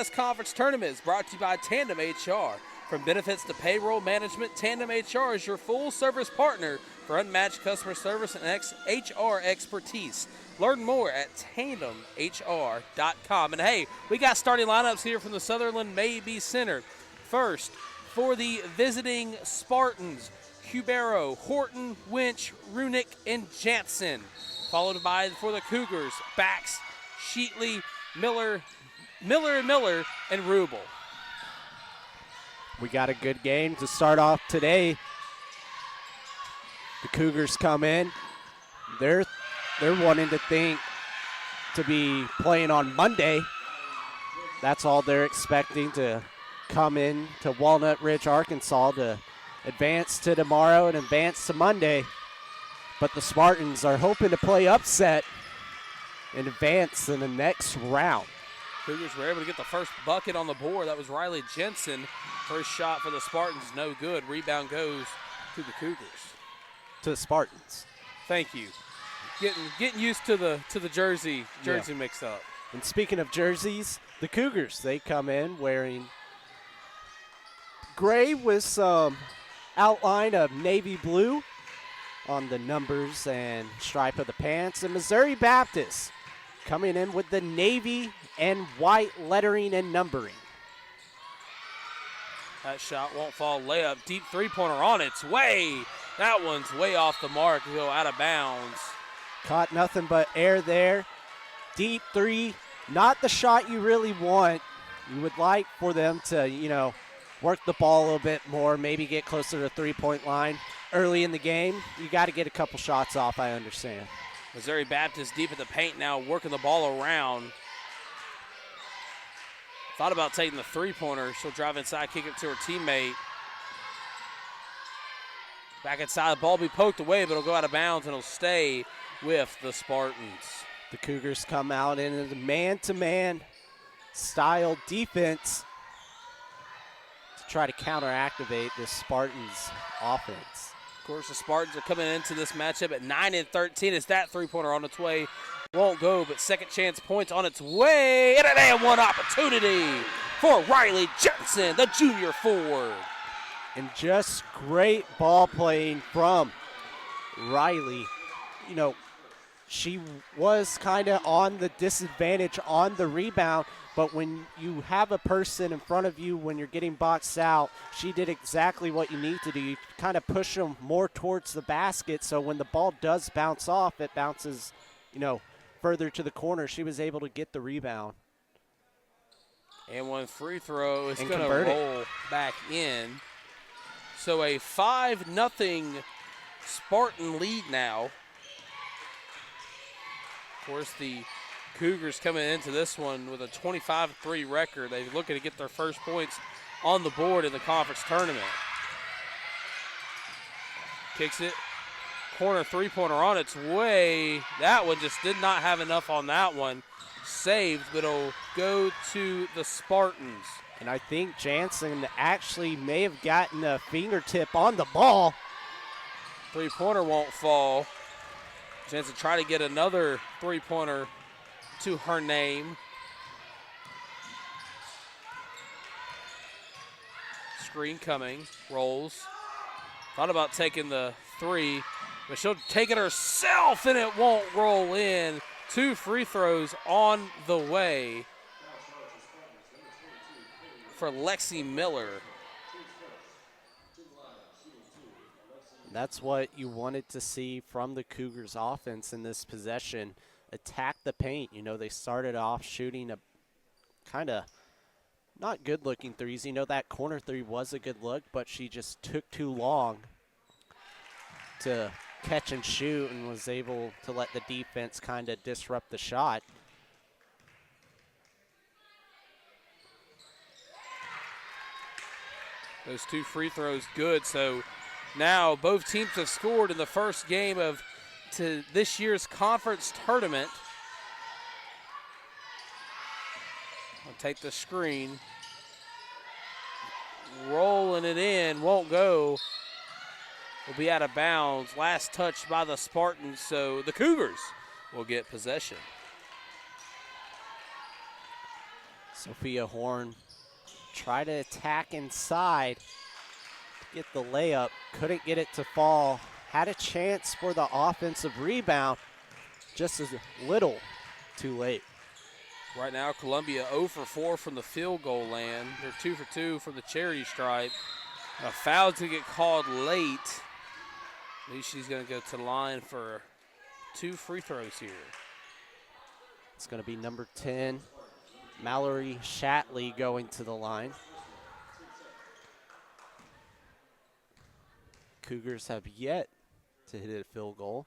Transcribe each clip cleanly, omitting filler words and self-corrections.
Southwest Conference Tournament is brought to you by Tandem HR. From benefits to payroll management, Tandem HR is your full-service partner for unmatched customer service and HR expertise. Learn more at tandemhr.com. And, hey, we got starting lineups here from the Sutherland Mabee Center. First, for the visiting Spartans, Cubero, Horton, Winch, Runick, and Jansen. Followed by, for the Cougars, Bax, Sheetley, Miller, and Rubel. We got a good game to start off today. The Cougars come in. They're wanting to think to be playing on Monday. That's all they're expecting, to come in to Walnut Ridge, Arkansas, to advance to tomorrow and advance to Monday. But the Spartans are hoping to play upset and advance in the next round. Cougars were able to get the first bucket on the board. That was Riley Jensen. First shot for the Spartans, no good. Rebound goes to the Cougars. To the Spartans. Thank you. Getting used to the jersey mix up. And speaking of jerseys, the Cougars, they come in wearing gray with some outline of navy blue on the numbers and stripe of the pants. And Missouri Baptist coming in with the navy and white lettering and numbering. That shot won't fall. Layup, deep three-pointer on its way. That one's way off the mark. Go out of bounds. Caught nothing but air there. Deep three, not the shot you really want. You would like for them to, work the ball a little bit more, maybe get closer to the three-point line. Early in the game, you got to get a couple shots off, I understand. Missouri Baptist deep in the paint now, working the ball around. Thought about taking the three-pointer. She'll drive inside, kick it to her teammate. Back inside, the ball will be poked away, but it'll go out of bounds and it'll stay with the Spartans. The Cougars come out in a man-to-man style defense to try to counter-activate the Spartans' offense. Of course, the Spartans are coming into this matchup at 9-13. It's that three-pointer on its way. Won't go, but second chance points on its way. And an and one opportunity for Riley Jensen, the junior forward. And just great ball playing from Riley. She was kind of on the disadvantage on the rebound, but when you have a person in front of you when you're getting boxed out, she did exactly what you need to do. You kind of push them more towards the basket, so when the ball does bounce off, it bounces, further to the corner. She was able to get the rebound. And one free throw is going to roll back in. So a 5-0 Spartan lead now. Of course, the Cougars coming into this one with a 25-3 record. They're looking to get their first points on the board in the conference tournament. Kicks it. Corner three-pointer on its way. That one just did not have enough on that one. Saved, but it'll go to the Spartans. And I think Jansen actually may have gotten a fingertip on the ball. Three-pointer won't fall. Jansen try to get another three-pointer to her name. Screen coming, rolls. Thought about taking the three, but she'll take it herself and it won't roll in. 2 free throws on the way for Lexi Miller. That's what you wanted to see from the Cougars offense in this possession. Attack the paint. They started off shooting a kind of not good looking threes. That corner three was a good look, but she just took too long to catch and shoot and was able to let the defense kind of disrupt the shot. Those 2 free throws good. So now both teams have scored in the first game to this year's conference tournament. I'll take the screen. Rolling it in, won't go. Will be out of bounds. Last touch by the Spartans, so the Cougars will get possession. Sophia Horn tried to attack inside, get the layup, couldn't get it to fall. Had a chance for the offensive rebound, just as little too late. Right now, Columbia 0 for 4 from the field goal land. They're 2 for 2 from the charity stripe. A foul's going to get called late. At least she's going to go to the line for 2 free throws here. It's going to be number 10, Mallory Shatley, going to the line. Cougars have yet to hit a field goal.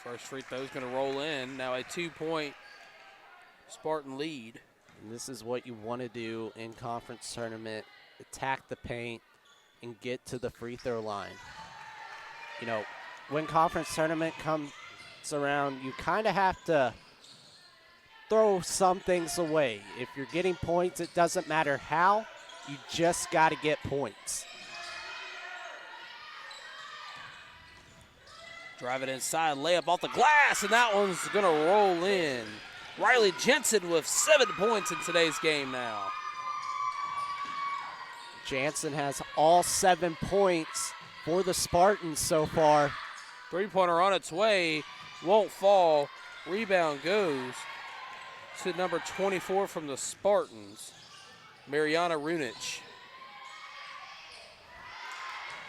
First free throw is going to roll in. Now a 2-point Spartan lead. And this is what you want to do in conference tournament. Attack the paint and get to the free throw line. You know, when conference tournament comes around, you kind of have to throw some things away. If you're getting points, it doesn't matter how, you just got to get points. Drive it inside, layup off the glass, and that one's going to roll in. Riley Jensen with 7 points in today's game now. Jansen has all 7 points for the Spartans so far. Three-pointer on its way, won't fall. Rebound goes to number 24 from the Spartans, Mariana Runich.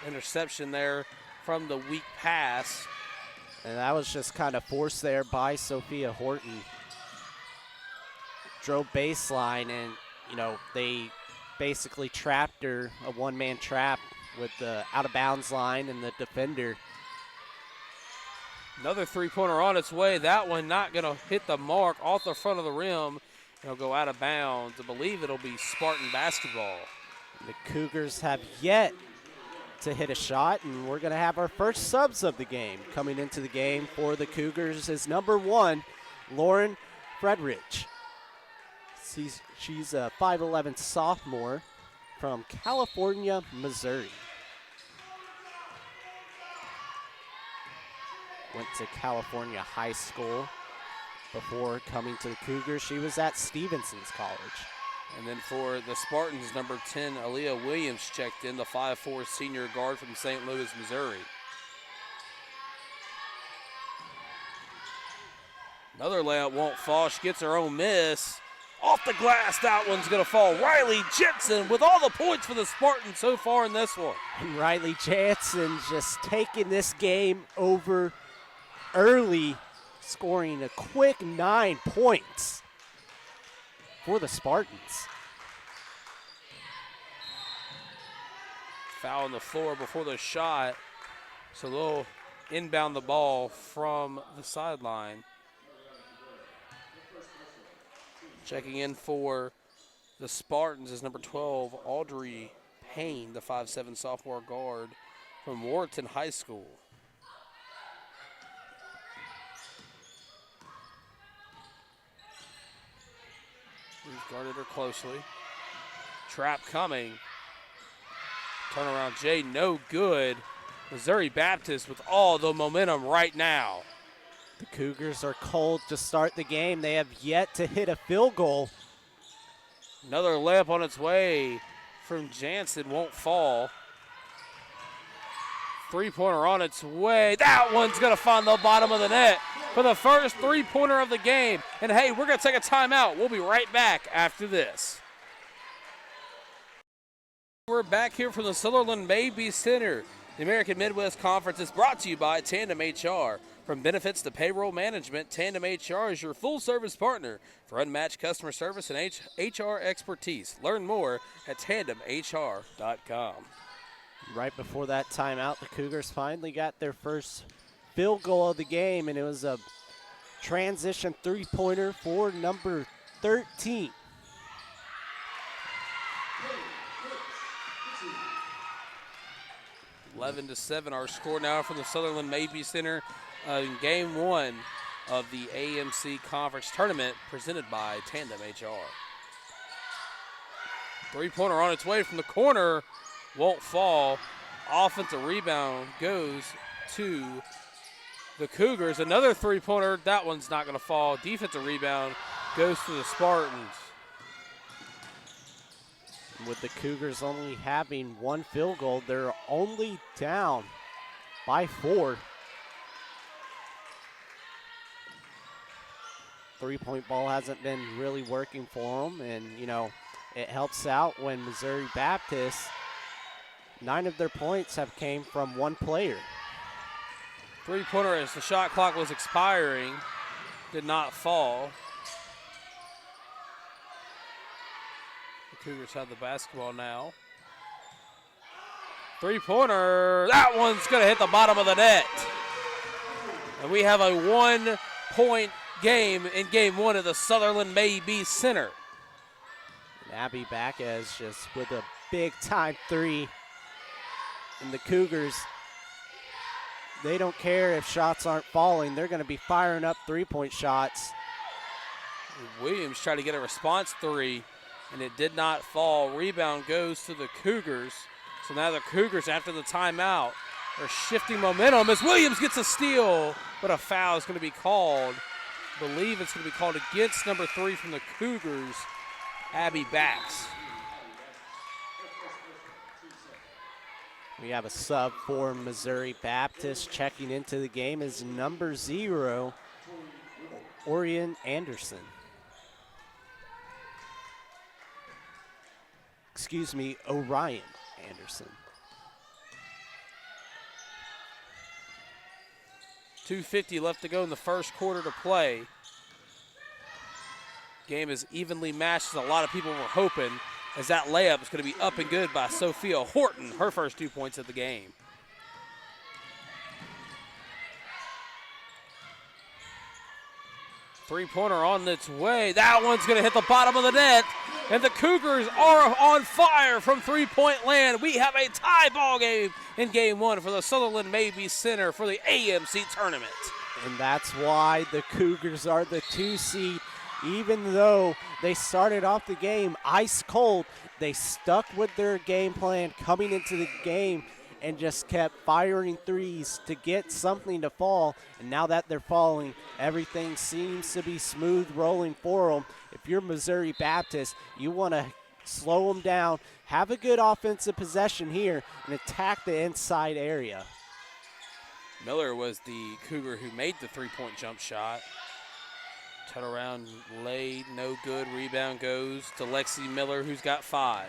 Interception there from the weak pass. And that was just kind of forced there by Sophia Horton. Drove baseline, and, you know, they basically trapped her, a one-man trap with the out-of-bounds line and the defender. Another three-pointer on its way. That one not going to hit the mark off the front of the rim. It'll go out of bounds. I believe it'll be Spartan basketball. The Cougars have yet to hit a shot, and we're going to have our first subs of the game. Coming into the game for the Cougars is number 1, Lauren Fredrich. She's a 5'11" sophomore from California, Missouri. Went to California High School before coming to the Cougars. She was at Stevenson's College. And then for the Spartans, number 10, Aaliyah Williams checked in, the 5'4" senior guard from St. Louis, Missouri. Another layup won't fall. She gets her own miss. Off the glass, that one's going to fall. Riley Jensen with all the points for the Spartans so far in this one. And Riley Jensen just taking this game over early, scoring a quick 9 points for the Spartans. Foul on the floor before the shot. So they'll inbound the ball from the sideline. Checking in for the Spartans is number 12, Audrey Payne, the 5'7" sophomore guard from Warrenton High School. We've guarded her closely. Trap coming. Turnaround Jay, no good. Missouri Baptist with all the momentum right now. The Cougars are cold to start the game. They have yet to hit a field goal. Another layup on its way from Jansen, won't fall. Three-pointer on its way. That one's going to find the bottom of the net for the first three-pointer of the game. And hey, we're going to take a timeout. We'll be right back after this. We're back here from the Sutherland Mabee Center. The American Midwest Conference is brought to you by Tandem HR. From benefits to payroll management, Tandem HR is your full-service partner for unmatched customer service and HR expertise. Learn more at tandemhr.com. Right before that timeout, the Cougars finally got their first field goal of the game, and it was a transition three-pointer for number 13. (11-7) our score now from the Sutherland Mabee Center in Game 1 of the AMC Conference Tournament presented by Tandem HR. Three-pointer on its way from the corner, won't fall. Offensive rebound goes to the Cougars. Another three-pointer, that one's not going to fall. Defensive rebound goes to the Spartans. With the Cougars only having one field goal, they're only down by 4. Three-point ball hasn't been really working for them, and, you know, it helps out when Missouri Baptist, 9 of their points have came from one player. Three-pointer as the shot clock was expiring, did not fall. The Cougars have the basketball now. Three-pointer, that one's gonna hit the bottom of the net. And we have a 1-point game in game 1 at the Sutherland Maybe Center. And Abby Bacquez just with a big-time 3. And the Cougars, they don't care if shots aren't falling. They're going to be firing up three-point shots. Williams tried to get a response 3, and it did not fall. Rebound goes to the Cougars. So now the Cougars, after the timeout, are shifting momentum as Williams gets a steal, but a foul is going to be called. I believe it's going to be called against number 3 from the Cougars, Abby Bax. We have a sub for Missouri Baptist. Checking into the game is number 0, Orion Anderson. Excuse me, Orion Anderson. 2:50 left to go in the first quarter to play. Game is evenly matched as a lot of people were hoping, as that layup is going to be up and good by Sophia Horton, her first 2 points of the game. Three-pointer on its way. That one's going to hit the bottom of the net, and the Cougars are on fire from three-point land. We have a tie ball game in game 1 for the Sutherland Maybe Center for the AMC tournament. And that's why the Cougars are the 2 seed. Even though they started off the game ice cold, they stuck with their game plan coming into the game and just kept firing threes to get something to fall. And now that they're falling, everything seems to be smooth rolling for them. If you're Missouri Baptist, you want to slow them down, have a good offensive possession here, and attack the inside area. Miller was the Cougar who made the three-point jump shot. Turn around, laid, no good. Rebound goes to Lexi Miller, who's got 5.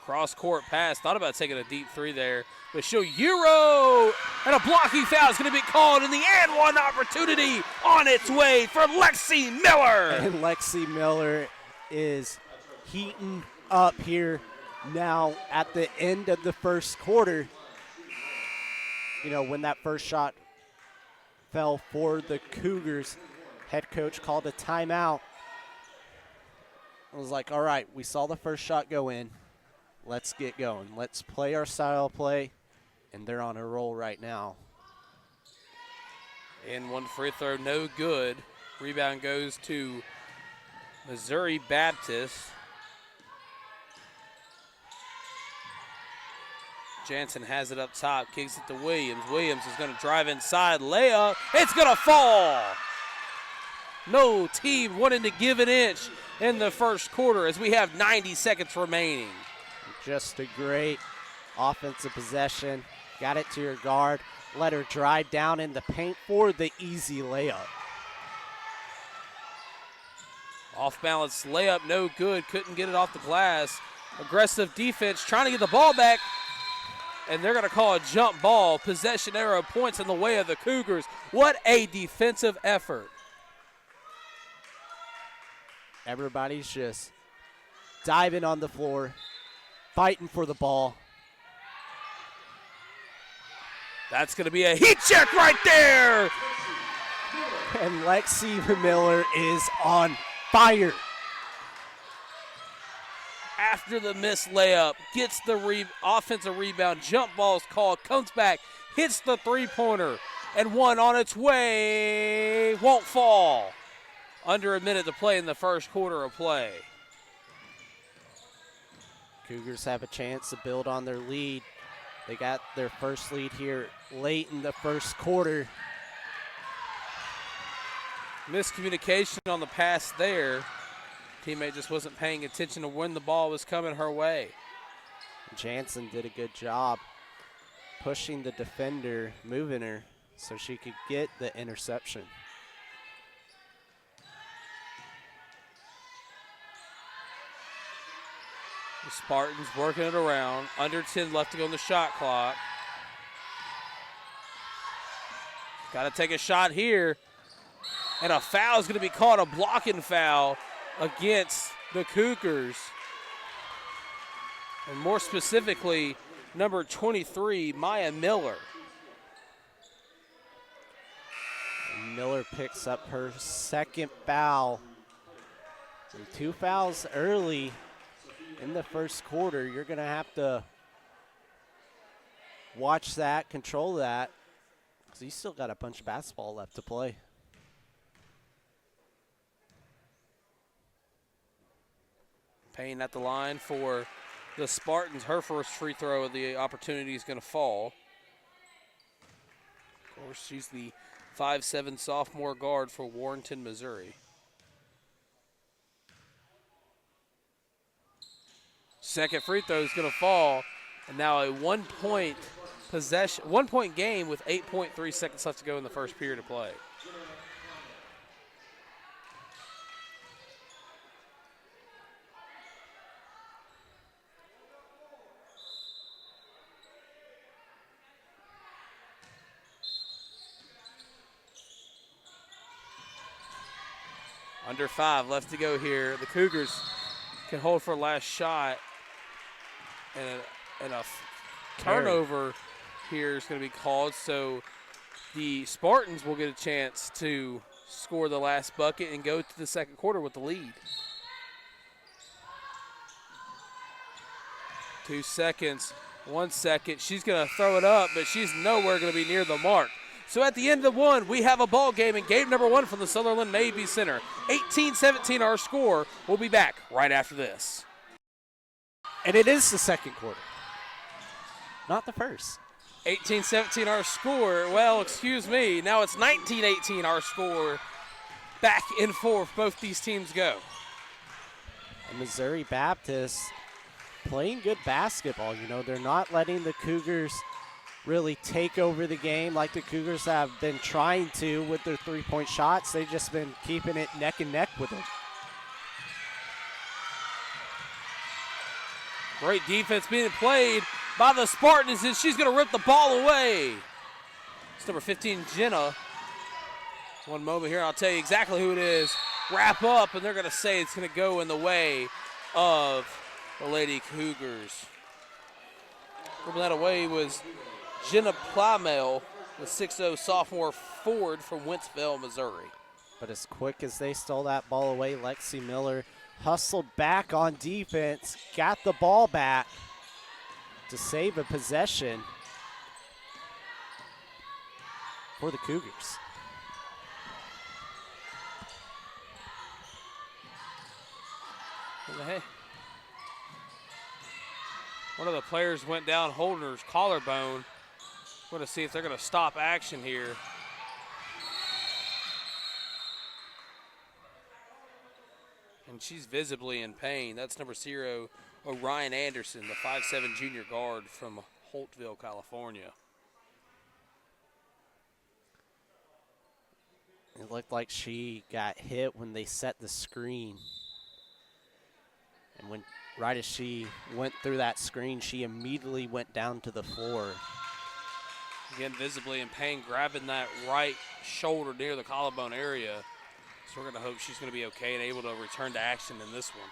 Cross-court pass. Thought about taking a deep 3 there, but she'll Euro, and a blocking foul is going to be called, and the and one opportunity on its way for Lexi Miller. And Lexi Miller is heating up here now at the end of the first quarter. You know, when that first shot fell for the Cougars, head coach called a timeout. I was like, all right, we saw the first shot go in. Let's get going. Let's play our style of play, and they're on a roll right now. And one free throw, no good. Rebound goes to Missouri Baptist. Jansen has it up top, kicks it to Williams. Williams is going to drive inside, layup. It's going to fall. No team wanting to give an inch in the first quarter as we have 90 seconds remaining. Just a great offensive possession. Got it to your guard. Let her drive down in the paint for the easy layup. Off balance layup, no good. Couldn't get it off the glass. Aggressive defense, trying to get the ball back. And they're going to call a jump ball. Possession arrow points in the way of the Cougars. What a defensive effort. Everybody's just diving on the floor, fighting for the ball. That's going to be a heat check right there. And Lexi Miller is on fire. After the missed layup, gets the offensive rebound, jump ball is called, comes back, hits the three-pointer, and one on its way, won't fall. Under a minute to play in the first quarter of play. Cougars have a chance to build on their lead. They got their first lead here late in the first quarter. Miscommunication on the pass there. Teammate just wasn't paying attention to when the ball was coming her way. Jansen did a good job pushing the defender, moving her so she could get the interception. The Spartans working it around. Under 10 left to go on the shot clock. Got to take a shot here. And a foul is going to be called, a blocking foul against the Cougars. And more specifically, number 23, Maya Miller. And Miller picks up her second foul. And 2 fouls early in the first quarter. You're going to have to watch that, control that, because you still got a bunch of basketball left to play. Payne at the line for the Spartans. Her first free throw of the opportunity is going to fall. Of course, she's the 5'7" sophomore guard for Warrenton, Missouri. Second free throw is going to fall, and now a 1 point possession, 1 point game with 8.3 seconds left to go in the first period of play. Under 5 left to go here. The Cougars can hold for a last shot. And a turnover here is going to be called. So the Spartans will get a chance to score the last bucket and go to the second quarter with the lead. 2 seconds, 1 second. She's going to throw it up, but she's nowhere going to be near the mark. So at the end of one, we have a ball game in game number 1 from the Sutherland Mabee Center. 18-17 our score. We'll be back right after this. And it is the second quarter, not the first. 18-17 our score. Well, excuse me. Now it's 19-18 our score. Back and forth, both these teams go. And Missouri Baptist playing good basketball. You know, they're not letting the Cougars really take over the game like the Cougars have been trying to with their three-point shots. They've just been keeping it neck and neck with them. Great defense being played by the Spartans, and she's going to rip the ball away. It's number 15, Jenna. One moment here, I'll tell you exactly who it is. Wrap up, and they're going to say it's going to go in the way of the Lady Cougars. Ripping that away was Jenna Plymel, the 6'0" sophomore forward from Wentzville, Missouri. But as quick as they stole that ball away, Lexi Miller hustled back on defense, got the ball back to save a possession for the Cougars. Hey. One of the players went down holding her collarbone. We're going to see if they're going to stop action here. And she's visibly in pain. That's number 0, Orion Anderson, the 5'7" junior guard from Holtville, California. It looked like she got hit when they set the screen. And right as she went through that screen, she immediately went down to the floor. Again, visibly in pain, grabbing that right shoulder near the collarbone area. So we're going to hope she's going to be okay and able to return to action in this one.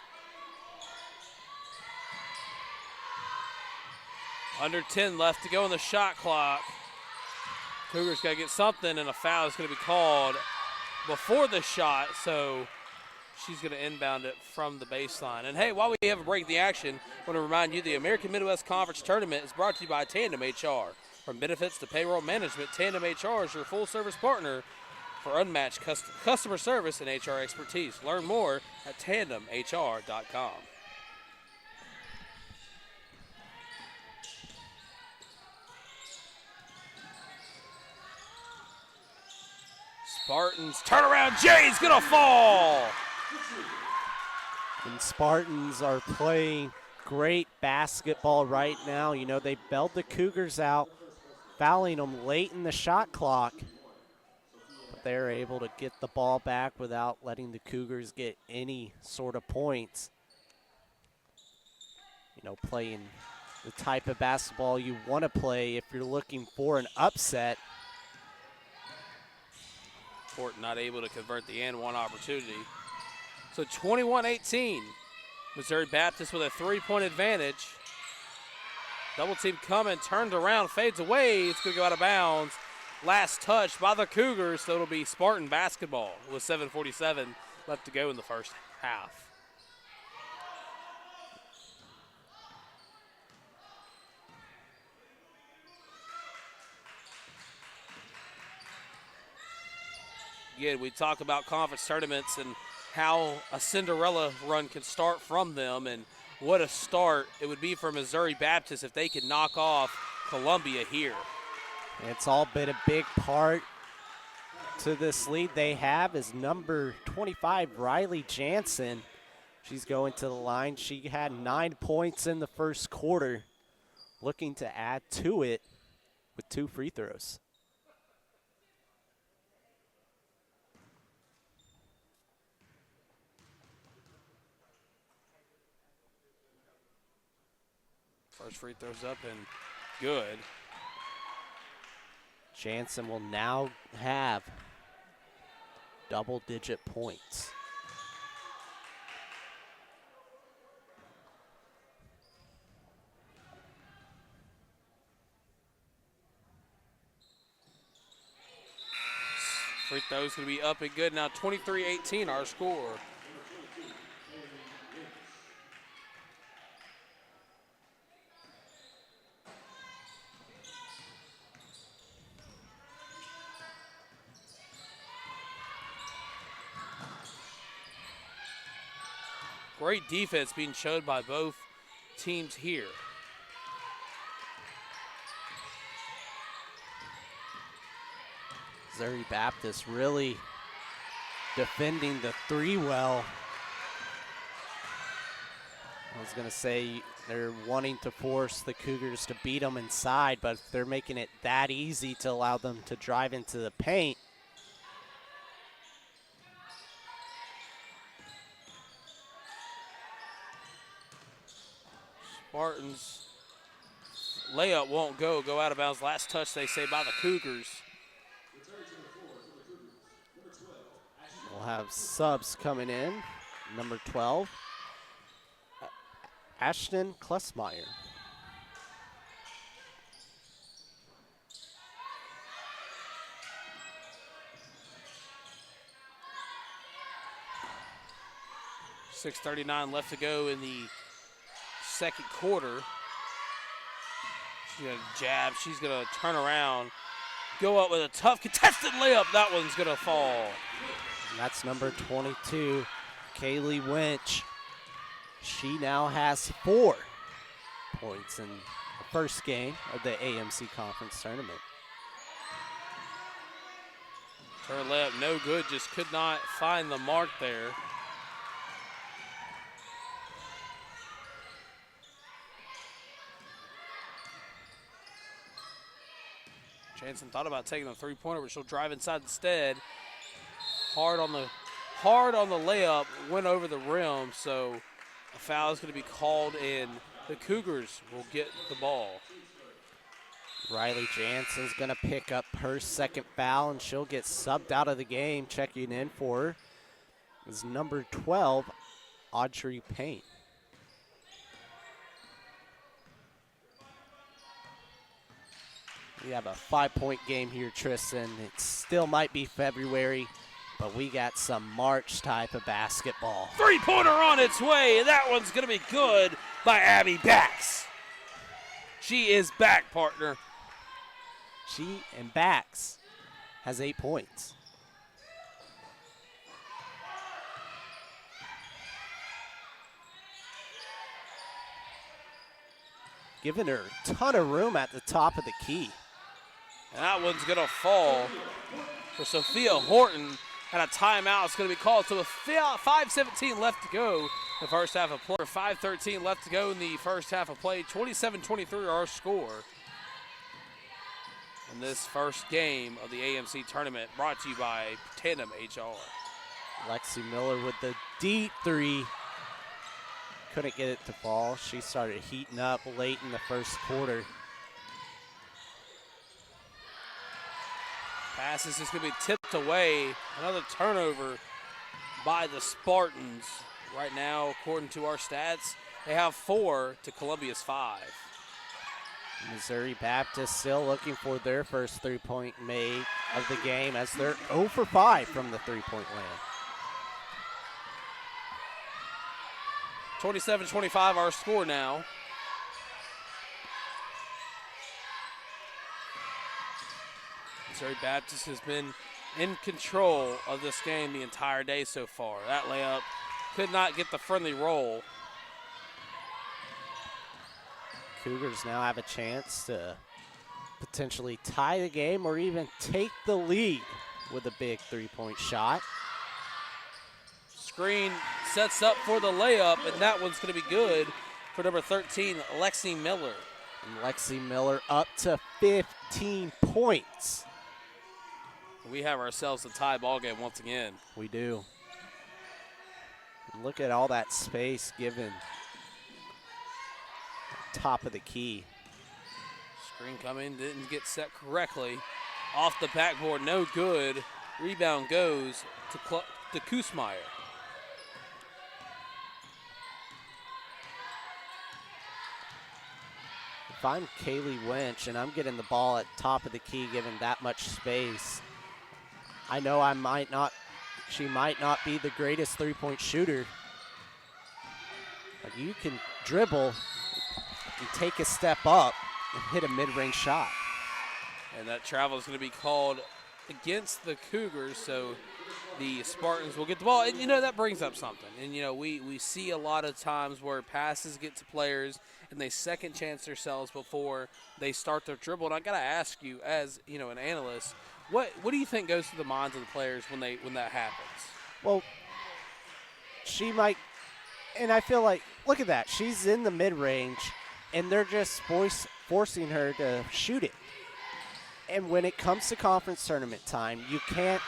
Under 10 left to go on the shot clock. Cougars got to get something, and a foul is going to be called before the shot, so she's going to inbound it from the baseline. And, hey, while we have a break in the action, I want to remind you the American Midwest Conference Tournament is brought to you by Tandem HR. From benefits to payroll management, Tandem HR is your full-service partner for unmatched customer service and HR expertise. Learn more at tandemhr.com. Spartans turnaround. Jay's going to fall. And Spartans are playing great basketball right now. You know, they bailed the Cougars out, fouling them late in the shot clock. But they're able to get the ball back without letting the Cougars get any sort of points. You know, playing the type of basketball you want to play if you're looking for an upset. Fort not able to convert the and one opportunity. So 21-18. Missouri Baptist with a 3-point advantage. Double team coming, turned around, fades away. It's going to go out of bounds. Last touch by the Cougars, so it'll be Spartan basketball with 7:47 left to go in the first half. Again, we talk about conference tournaments and how a Cinderella run can start from them, and what a start it would be for Missouri Baptist if they could knock off Columbia here. It's all been a big part to this lead they have is number 25, Riley Jansen. She's going to the line. She had 9 points in the first quarter, looking to add to it with 2 free throws. First free throws up and good. Jansen will now have double-digit points. Free throw's going to be up and good. Now 23-18 our score. Great defense being showed by both teams here. Missouri Baptist really defending the 3 well. I was going to say they're wanting to force the Cougars to beat them inside, but they're making it that easy to allow them to drive into the paint. Spartans layup won't go out of bounds. Last touch, they say, by the Cougars. We'll have subs coming in. Number 12, Ashton Klessmeyer. .639 left to go in the second quarter. She's going to jab. She's going to turn around, go up with a tough contested layup. That one's going to fall. And that's number 22, Kaylee Winch. She now has 4 points in the first game of the AMC Conference Tournament. Her layup no good, just could not find the mark there. Jansen thought about taking a 3-pointer, but she'll drive inside instead. Hard on the layup, went over the rim, so a foul is going to be called, and the Cougars will get the ball. Riley Jansen's going to pick up her second foul, and she'll get subbed out of the game. Checking in for her is number 12, Audrey Payne. We have a 5-point game here, Tristan. It still might be February, but we got some March type of basketball. 3-pointer on its way, and that one's going to be good by Abby Bax. She is back, partner. She and Bax has 8 points. Giving her a ton of room at the top of the key. And that one's going to fall. for Sophia Horton, and a timeout is going to be called. So with 5:17 left to go, the first half of play. 5:13 left to go in the first half of play. 27-23 our score in this first game of the AMC tournament, brought to you by Tandem HR. Lexi Miller with the deep three. Couldn't get it to fall. She started heating up late in the first quarter. Pass is just going to be tipped away. Another turnover by the Spartans. Right now, according to our stats, they have 4 to Columbia's 5. Missouri Baptist still looking for their first three-point made of the game as they're 0 for 5 from the three-point land. 27-25 our score now. Missouri Baptist has been in control of this game the entire day so far. That layup could not get the friendly roll. Cougars now have a chance to potentially tie the game or even take the lead with a big three-point shot. Screen sets up for the layup, and that one's going to be good for number 13, Lexi Miller. And Lexi Miller up to 15 points. We have ourselves a tie ball game once again. We do. Look at all that space given. Top of the key. Screen coming, didn't get set correctly. Off the backboard, no good. Rebound goes to Kusmeyer. If I'm Kaylee Winch and I'm getting the ball at top of the key given that much space, I know she might not be the greatest three-point shooter, but you can dribble and take a step up and hit a mid-range shot. And that travel is going to be called against the Cougars, so the Spartans will get the ball. And, that brings up something. And, we see a lot of times where passes get to players and they second chance themselves before they start their dribble. And I got to ask you, as, an analyst, what do you think goes through the minds of the players when that happens? Well, she might, and I feel like, look at that. She's in the mid-range, and they're just forcing her to shoot it. And when it comes to conference tournament time, you can't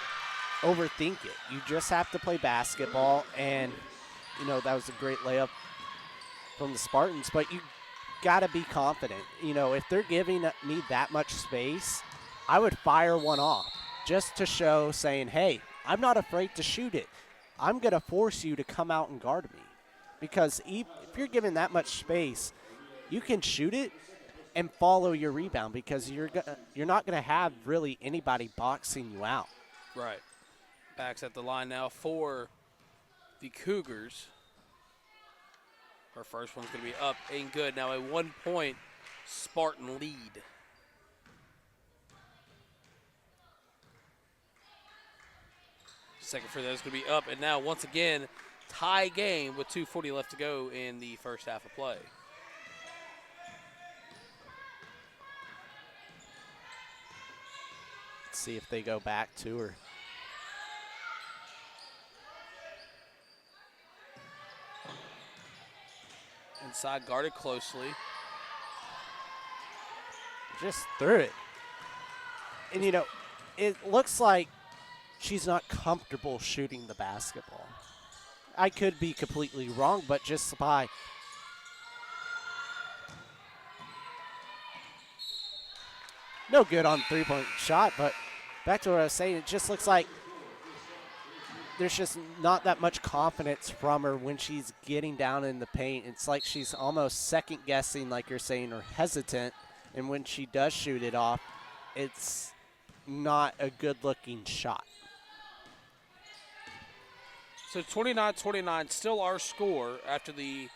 overthink it. You just have to play basketball, and, that was a great layup from the Spartans, but you got to be confident. If they're giving me that much space, I would fire one off just to show, saying, hey, I'm not afraid to shoot it. I'm going to force you to come out and guard me. Because if you're given that much space, you can shoot it and follow your rebound because you're not going to have really anybody boxing you out. Right. Backs at the line now for the Cougars. Her first one's going to be up and good. Now a 1-point Spartan lead. Second free throw is going to be up, and now once again, tie game with 2:40 left to go in the first half of play. Let's see if they go back to her. Inside, guarded closely. Just threw it. And, it looks like she's not comfortable shooting the basketball. I could be completely wrong, but just by no good on three-point shot, but back to what I was saying, it just looks like there's just not that much confidence from her when she's getting down in the paint. It's like she's almost second-guessing, like you're saying, or hesitant, and when she does shoot it off, it's not a good-looking shot. So 29-29, still our score after the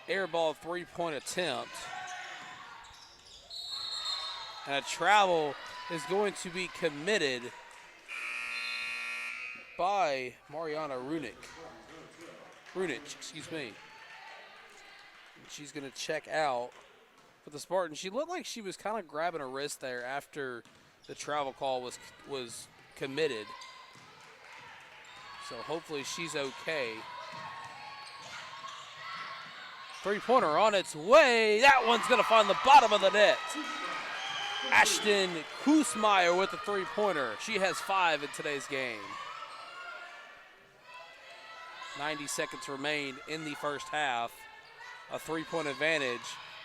air ball three-point attempt. And a travel is going to be committed by Mariana Runic, excuse me. And she's going to check out for the Spartans. She looked like she was kind of grabbing her wrist there after the travel call was committed. So hopefully she's okay. Three-pointer on its way. That one's going to find the bottom of the net. Ashton Kusmeyer with the three-pointer. She has 5 in today's game. 90 seconds remain in the first half. A three-point advantage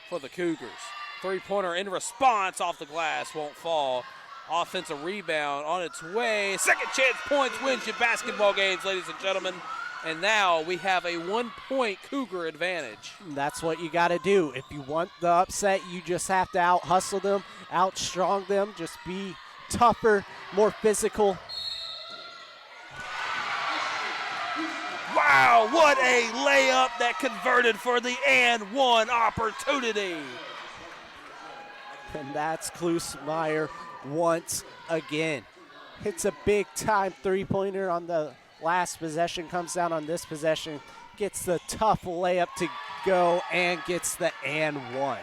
for the Cougars. Three-pointer in response off the glass, won't fall. Offensive rebound on its way. Second chance points wins you basketball games, ladies and gentlemen. And now we have a 1-point Cougar advantage. That's what you got to do. If you want the upset, you just have to out-hustle them, out-strong them, just be tougher, more physical. Wow, what a layup that converted for the and one opportunity. And that's Klusmeyer once again. Hits a big-time three-pointer on the last possession, comes down on this possession, gets the tough layup to go, and gets the and one.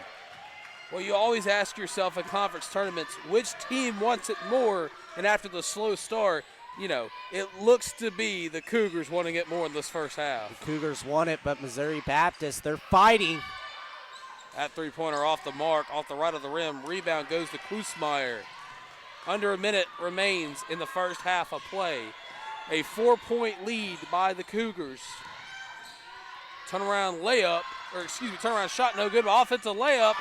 Well, you always ask yourself in conference tournaments, which team wants it more? And after the slow start, you know, it looks to be the Cougars wanting it more in this first half. The Cougars want it, but Missouri Baptist, they're fighting. That three-pointer off the mark, off the right of the rim. Rebound goes to Klusmeyer. Under a minute remains in the first half of play. A 4-point lead by the Cougars. Turnaround layup, turnaround shot no good, but offensive layup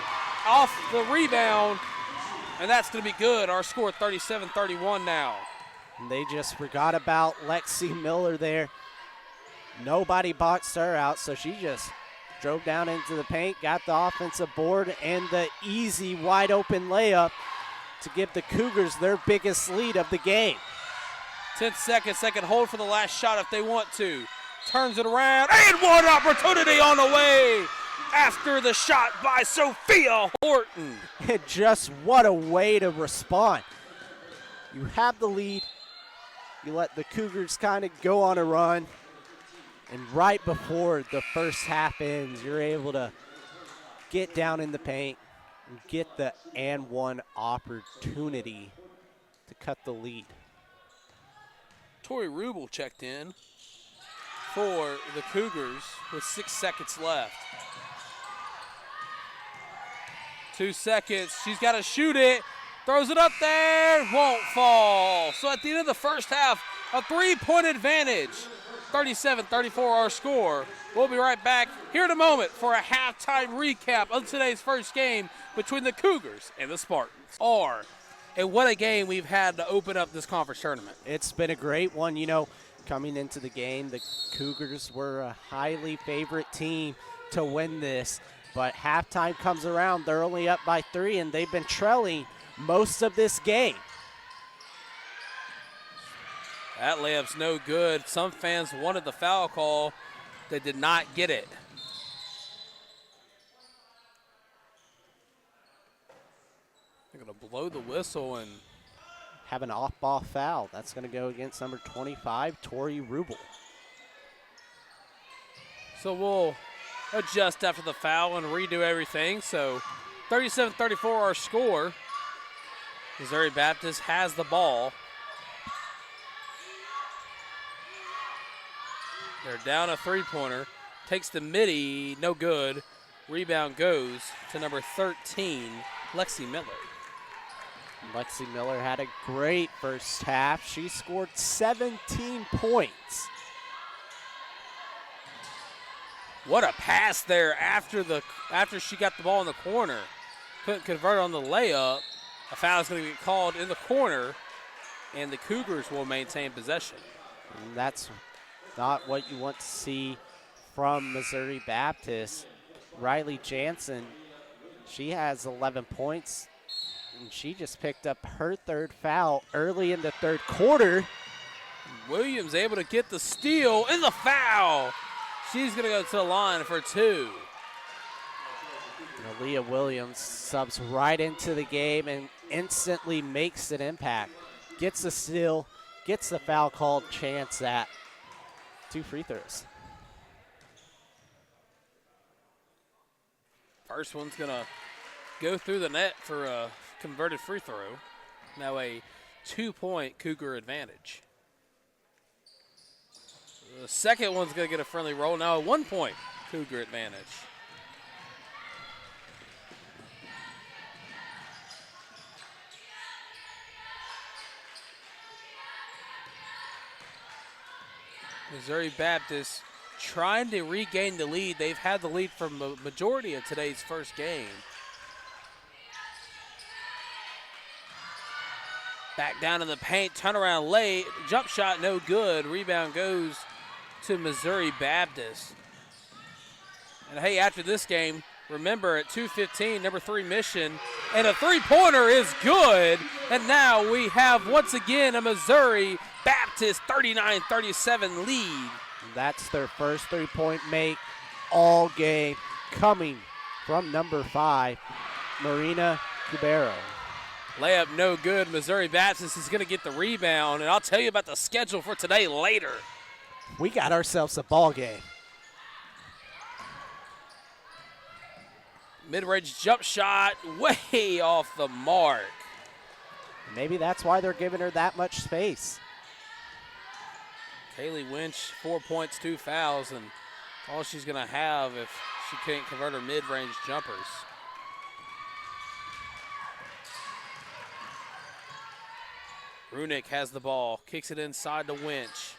off the rebound, and that's going to be good. Our score 37-31 now. And they just forgot about Lexi Miller there. Nobody boxed her out, so she just drove down into the paint, got the offensive board, and the easy wide-open layup to give the Cougars their biggest lead of the game. 10 seconds, they can hold for the last shot if they want to. Turns it around, and one opportunity on the way after the shot by Sophia Horton. And just what a way to respond. You have the lead. You let the Cougars kind of go on a run. And right before the first half ends, you're able to get down in the paint and get the and one opportunity to cut the lead. Tori Rubel checked in for the Cougars with 6 seconds left. 2 seconds, she's got to shoot it, throws it up there, won't fall. So at the end of the first half, a 3-point advantage. 37-34 our score. We'll be right back here in a moment for a halftime recap of today's first game between the Cougars and the Spartans. And what a game we've had to open up this conference tournament. It's been a great one. You know, coming into the game, the Cougars were a highly favorite team to win this. But halftime comes around, they're only up by 3, and they've been trailing most of this game. That layup's no good. Some fans wanted the foul call. They did not get it. They're going to blow the whistle and have an off-ball foul. That's going to go against number 25, Tori Rubel. So we'll adjust after the foul and redo everything. So 37-34 our score. Missouri Baptist has the ball. They're down a three-pointer. Takes the midi, no good. Rebound goes to number 13, Lexi Miller. Lexi Miller had a great first half. She scored 17 points. What a pass there after she got the ball in the corner. Couldn't convert on the layup. A foul is going to get called in the corner, and the Cougars will maintain possession. And that's not what you want to see from Missouri Baptist. Riley Jansen, she has 11 points, and she just picked up her third foul early in the third quarter. Williams able to get the steal and the foul. She's going to go to the line for 2. Aaliyah Williams subs right into the game and instantly makes an impact. Gets the steal, gets the foul called, chance at 2 free throws. First one's going to go through the net for a converted free throw. Now a 2-point Cougar advantage. The second one's going to get a friendly roll. Now a 1-point Cougar advantage. Missouri Baptist trying to regain the lead. They've had the lead for the majority of today's first game. Back down in the paint, turnaround late, jump shot no good. Rebound goes to Missouri Baptist. And hey, after this game, remember at 2:15, number 3 Mission, and a three-pointer is good. And now we have once again a Missouri Baptist 39-37 lead. That's their first three-point make all game, coming from number 5, Marina Cubero. Layup no good. Missouri Baptist is going to get the rebound, and I'll tell you about the schedule for today later. We got ourselves a ball game. Mid-range jump shot way off the mark. Maybe that's why they're giving her that much space. Kaylee Winch, 4 points, 2 fouls, and all she's going to have if she can't convert her mid-range jumpers. Runick has the ball, kicks it inside to Winch.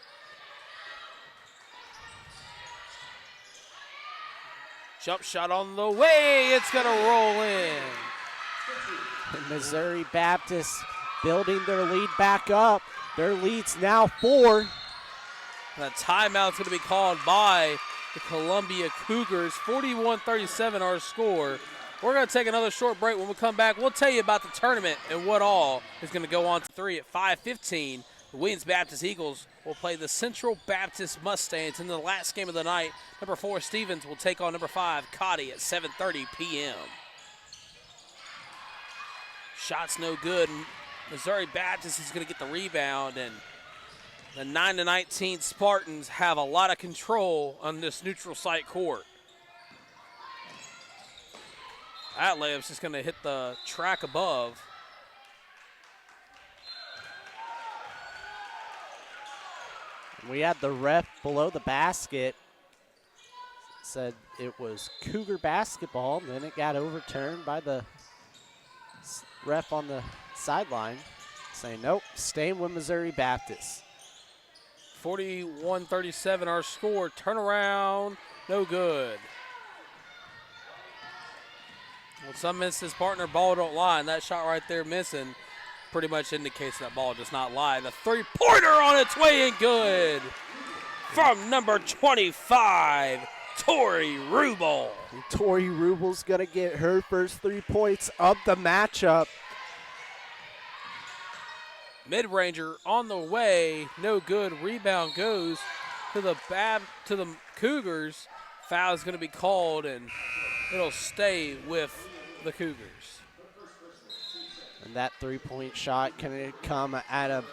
Jump shot on the way, it's going to roll in. And Missouri Baptist building their lead back up. Their lead's now 4. And a timeout's going to be called by the Columbia Cougars. 41-37 our score. We're going to take another short break. When we come back, we'll tell you about the tournament and what all is going to go on to 3 at 5:15. The Williams Baptist Eagles will play the Central Baptist Mustangs in the last game of the night. Number 4 Stevens will take on number 5 Cotty at 7:30 p.m. Shots no good. Missouri Baptist is going to get the rebound, and the 9-19 Spartans have a lot of control on this neutral site court. That layup's just going to hit the track above. We had the ref below the basket said it was Cougar basketball, and then it got overturned by the ref on the sideline saying, nope, staying with Missouri Baptist. 41-37 our score. Turnaround, no good. Well, some miss his partner, ball don't lie, and that shot right there missing pretty much indicates that ball does not lie. The three-pointer on its way in good from number 25, Tori Rubel. And Tori Rubel's going to get her first 3 points of the matchup. Mid-ranger on the way, no good. Rebound goes to the Cougars. Foul is going to be called, and it'll stay with the Cougars. And that three-point shot can come at a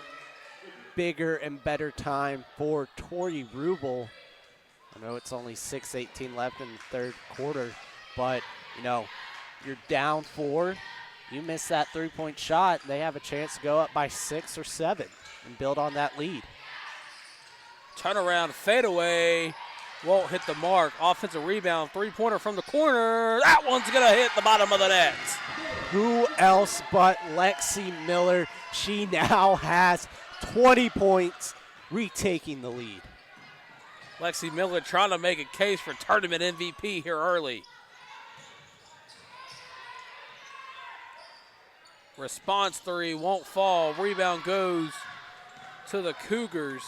bigger and better time for Tori Rubel. I know it's only 6:18 left in the third quarter, but, you know, you're down 4. You miss that three-point shot, they have a chance to go up by 6 or 7 and build on that lead. Turnaround fadeaway. Won't hit the mark. Offensive rebound, three-pointer from the corner. That one's going to hit the bottom of the net. Who else but Lexi Miller? She now has 20 points, retaking the lead. Lexi Miller trying to make a case for tournament MVP here early. Response 3 won't fall. Rebound goes to the Cougars.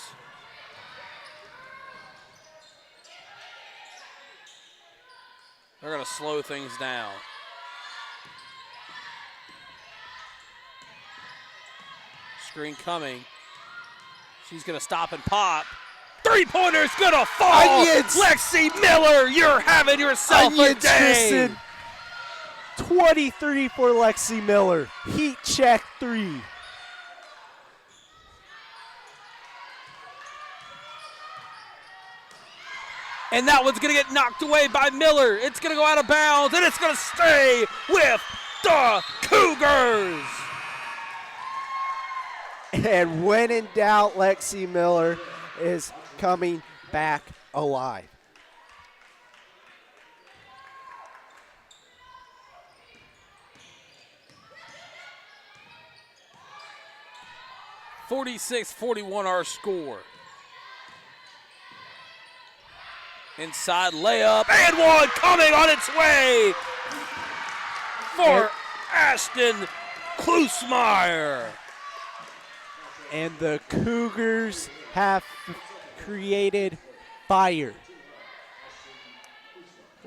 They're going to slow things down. Screen coming. She's going to stop and pop. Three-pointer's going to fall. Onions. Lexi Miller, you're having yourself a day. Tristan. 23 for Lexi Miller. Heat check 3. And that one's going to get knocked away by Miller. It's going to go out of bounds, and it's going to stay with the Cougars. And when in doubt, Lexi Miller is coming back alive. (46-41) our score. Inside layup, and one coming on its way for Ashton Klusmeyer. And the Cougars have created fire.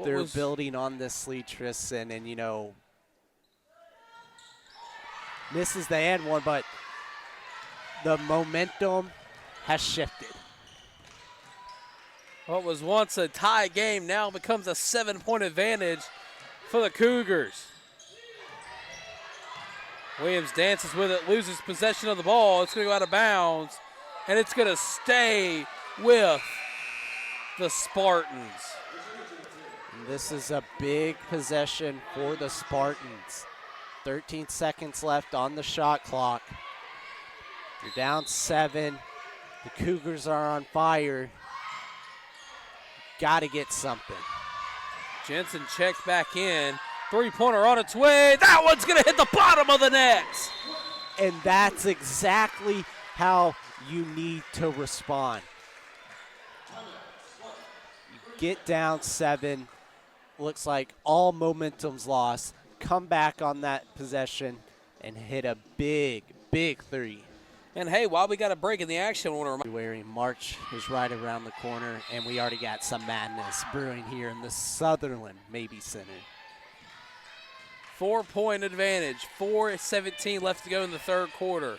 They're building on this Lee Tristan, and, you know, misses the end one, but the momentum has shifted. What was once a tie game now becomes a 7-point advantage for the Cougars. Williams dances with it, loses possession of the ball. It's going to go out of bounds, and it's going to stay with the Spartans. And this is a big possession for the Spartans. 13 seconds left on the shot clock. You're down 7. The Cougars are on fire. Got to get something. Jensen checks back in. Three-pointer on its way. That one's going to hit the bottom of the net. And that's exactly how you need to respond. You get down 7. Looks like all momentum's lost. Come back on that possession and hit a big, big 3. And hey, while we got a break in the action, I want to remind February, March is right around the corner, and we already got some madness brewing here in the Sutherland Mabee Center. 4-point advantage, 4:17 left to go in the third quarter.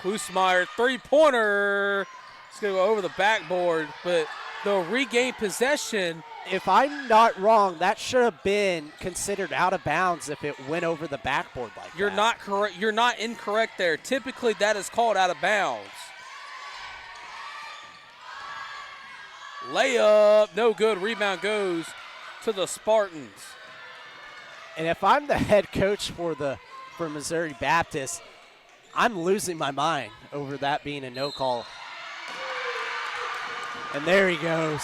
Klusmeyer, three-pointer. It's going to go over the backboard, but they'll regain possession. If I'm not wrong, that should have been considered out of bounds if it went over the backboard like You're that. not correct. You're not incorrect there. Typically, that is called out of bounds. Layup, no good. Rebound goes to the Spartans. And if I'm the head coach for Missouri Baptist, I'm losing my mind over that being a no call. And there he goes.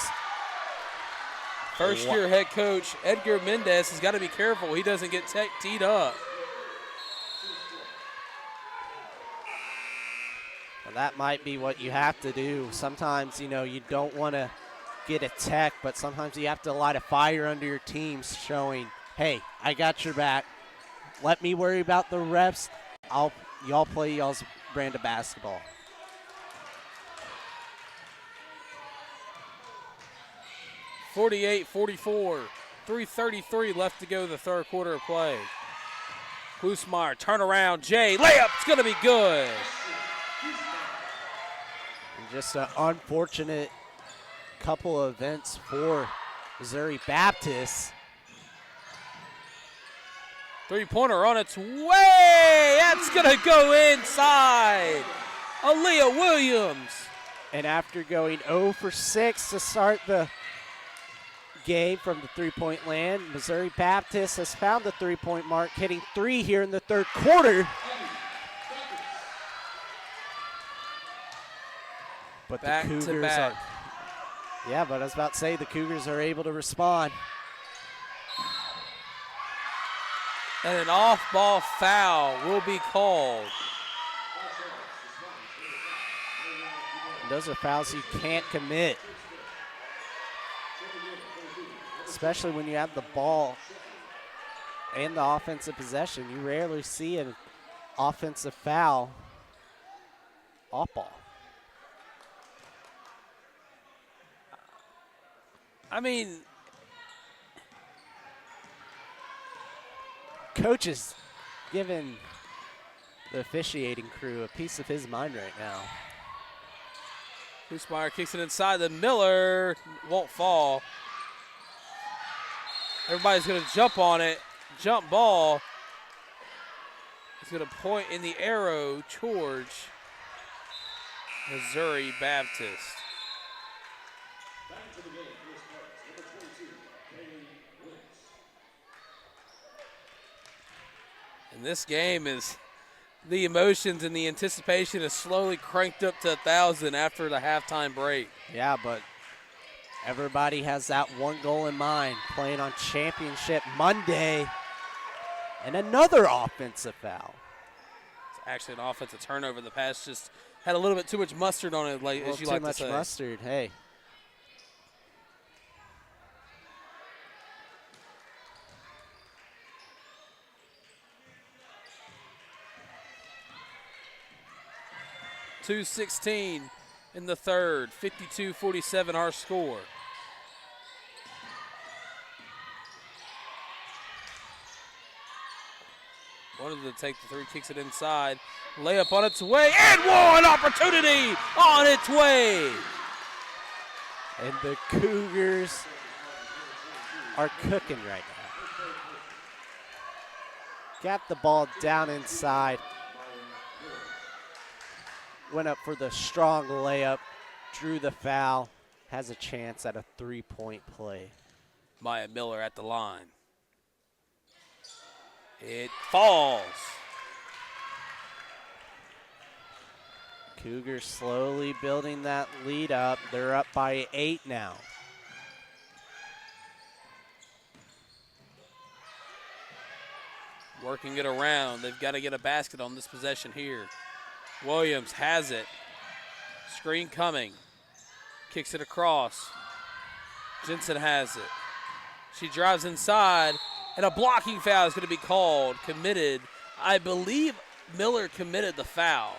First-year head coach Edgar Mendez has got to be careful he doesn't get teed up. Well, that might be what you have to do. Sometimes, you know, you don't want to get a tech, but sometimes you have to light a fire under your team showing, hey, I got your back. Let me worry about the refs. Y'all play y'all's brand of basketball. (48-44), 3:33 left to go in the third quarter of play. Klusmeyer, turnaround, Jay, layup's going to be good. And just an unfortunate couple of events for Missouri Baptist. Three-pointer on its way. That's going to go inside. Aaliyah Williams. And after going 0 for 6 to start the game from the three-point land, Missouri Baptist has found the three-point mark, hitting 3 here in the third quarter. But back the Cougars to back. but I was about to say the Cougars are able to respond. And an off-ball foul will be called. And those are fouls you can't commit, especially when you have the ball and the offensive possession. You rarely see an offensive foul off ball. I mean, coach is giving the officiating crew a piece of his mind right now. Klusmeyer kicks it inside. The Miller won't fall. Everybody's going to jump on it. Jump ball. He's going to point in the arrow towards Missouri Baptist. And this game is the emotions and the anticipation is slowly cranked up to 1,000 after the halftime break. Yeah, but everybody has that one goal in mind, playing on championship Monday. And another offensive foul. It's actually an offensive turnover. The pass just had a little bit too much mustard on it, like as you like to say. Too much mustard, hey. .216 in the third, 52-47 our score. Wanted to take the three, kicks it inside. Layup on its way, and one opportunity on its way. And the Cougars are cooking right now. Got the ball down inside. Went up for the strong layup, drew the foul, has a chance at a three-point play. Maya Miller at the line. It falls. Cougars slowly building that lead up. They're up by 8 now. Working it around. They've got to get a basket on this possession here. Williams has it. Screen coming. Kicks it across. Jensen has it. She drives inside, and a blocking foul is going to be called. Committed. I believe Miller committed the foul.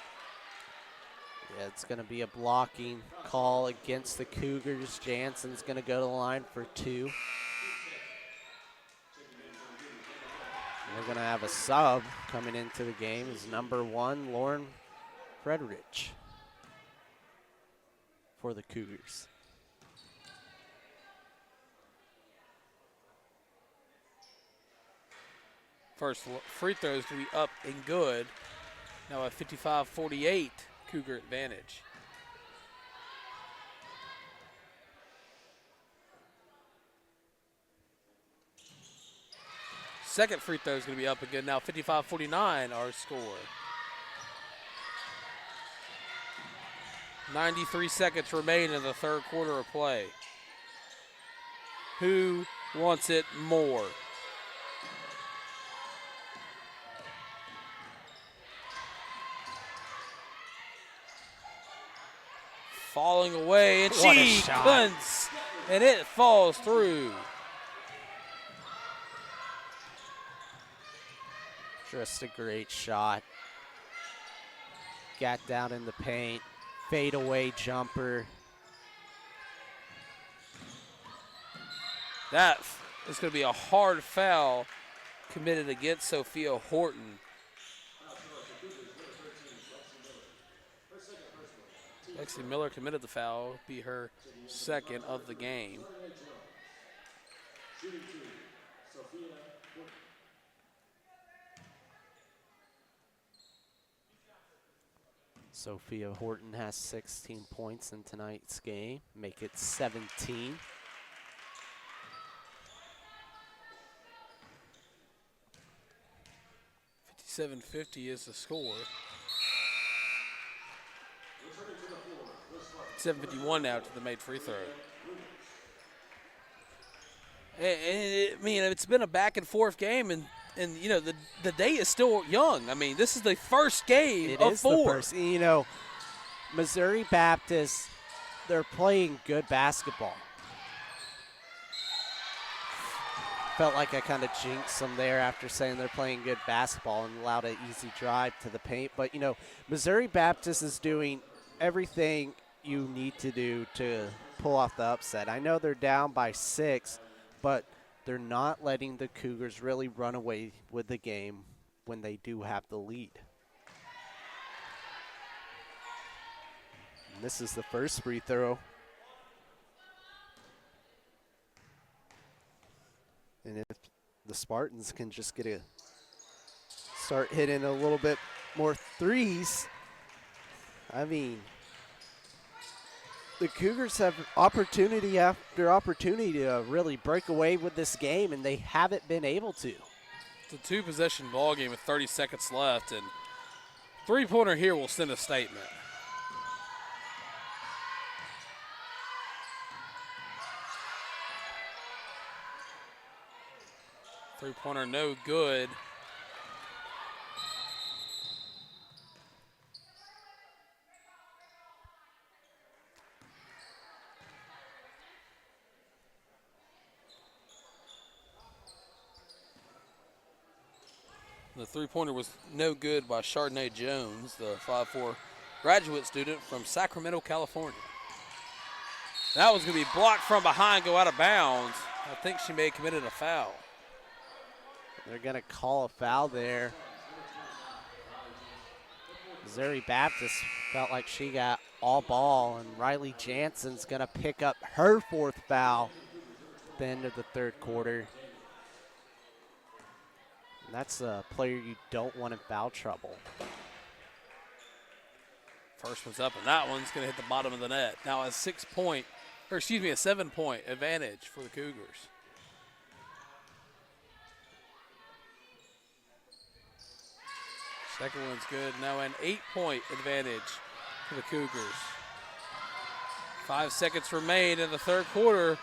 Yeah, it's going to be a blocking call against the Cougars. Jansen's going to go to the line for 2. We're going to have a sub coming into the game. Is number 1, Lauren Frederich for the Cougars. First free throw is going to be up and good. Now a 55-48 Cougar advantage. Second free throw is going to be up and good. Now 55-49 our score. 93 seconds remain in the third quarter of play. Who wants it more? Falling away, and she punts, and it falls through. Just a great shot. Got down in the paint. Fadeaway jumper. That is going to be a hard foul committed against Sophia Horton. Lexi Miller committed the foul, be her second of the game. Sophia Horton has 16 points in tonight's game, make it 17. .5750 is the score. 7:51 now to the made free throw. And I mean, it's been a back and forth game, and you know the day is still young. I mean, this is the first game of 4. It is the first. You know, Missouri Baptist, they're playing good basketball. Felt like I kind of jinxed them there after saying they're playing good basketball and allowed an easy drive to the paint. But, you know, Missouri Baptist is doing everything you need to do to pull off the upset. I know they're down by 6, but they're not letting the Cougars really run away with the game when they do have the lead. And this is the first free throw. And if the Spartans can just start hitting a little bit more threes, I mean, the Cougars have opportunity after opportunity to really break away with this game, and they haven't been able to. It's a 2-possession ball game with 30 seconds left, and Three-pointer here will send a statement. Three-pointer no good. The three-pointer was no good by Chardonnay Jones, the 5'4" graduate student from Sacramento, California. That was going to be blocked from behind, go out of bounds. I think she may have committed a foul. They're going to call a foul there. Missouri Baptist felt like she got all ball, and Riley Jansen's going to pick up her fourth foul at the end of the third quarter. And that's a player you don't want in foul trouble. First one's up, and that one's going to hit the bottom of the net. Now a 7-point advantage for the Cougars. Second one's good. Now an 8-point advantage for the Cougars. 5 seconds remain in the third quarter.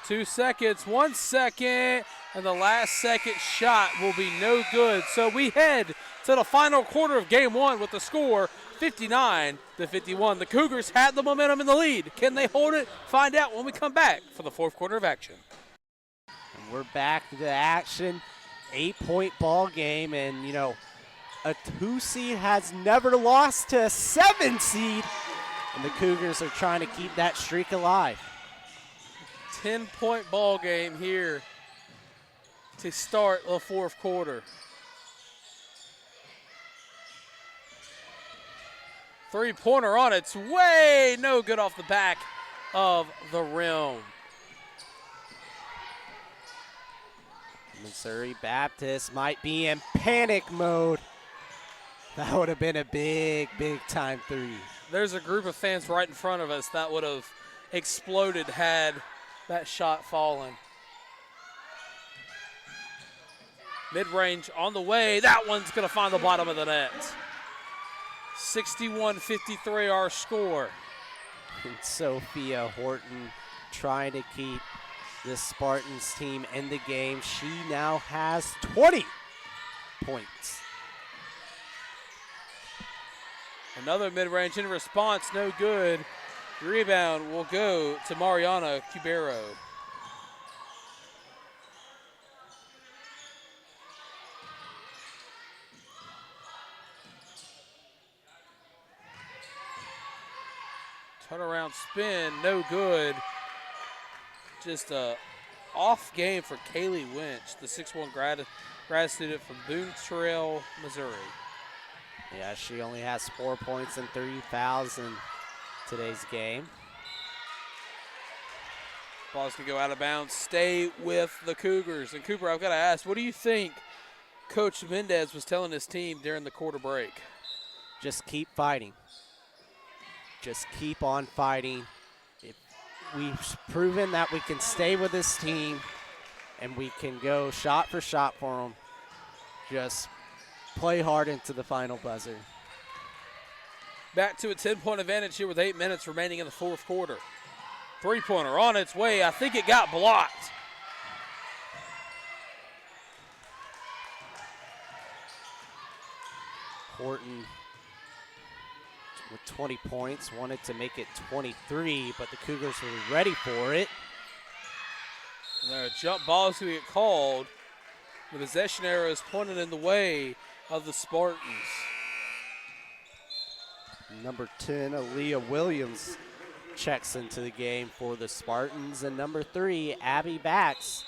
2 seconds, 1 second, and the last second shot will be no good. So we head to the final quarter of game one with the score 59-51. The Cougars had the momentum in the lead. Can they hold it? Find out when we come back for the fourth quarter of action. And we're back to the action. 8-point ball game, and a 2 seed has never lost to a 7 seed, and the Cougars are trying to keep that streak alive. 10-point ball game here to start the fourth quarter. Three-pointer on its way, no good off the back of the rim. Missouri Baptist might be in panic mode. That would have been a big time three. There's a group of fans right in front of us that would have exploded had that shot fallen. Mid-range on the way. That one's going to find the bottom of the net. 61-53 our score. And Sophia Horton trying to keep this Spartans team in the game. She now has 20 points. Another mid-range in response, no good. Rebound will go to Mariana Cubero. Turnaround spin, no good. Just a off game for Kaylee Winch, the 6'1" grad student from Boone Trail, Missouri. Yeah, she only has 4 points and 3 fouls in today's game. Ball's gonna go out of bounds, stay with the Cougars. And Cooper, I've got to ask, what do you think Coach Mendez was telling his team during the quarter break? Just keep fighting. Just keep on fighting. We've proven that we can stay with this team and we can go shot for shot for them. Just play hard into the final buzzer. Back to a 10-point advantage here with 8 minutes remaining in the fourth quarter. Three-pointer on its way. I think it got blocked. Horton with 20 points, wanted to make it 23, but the Cougars were ready for it. And there a jump ball is going to get called. The possession arrow is pointed in the way of the Spartans. Number 10, Aaliyah Williams, checks into the game for the Spartans. And number 3, Abby Bax,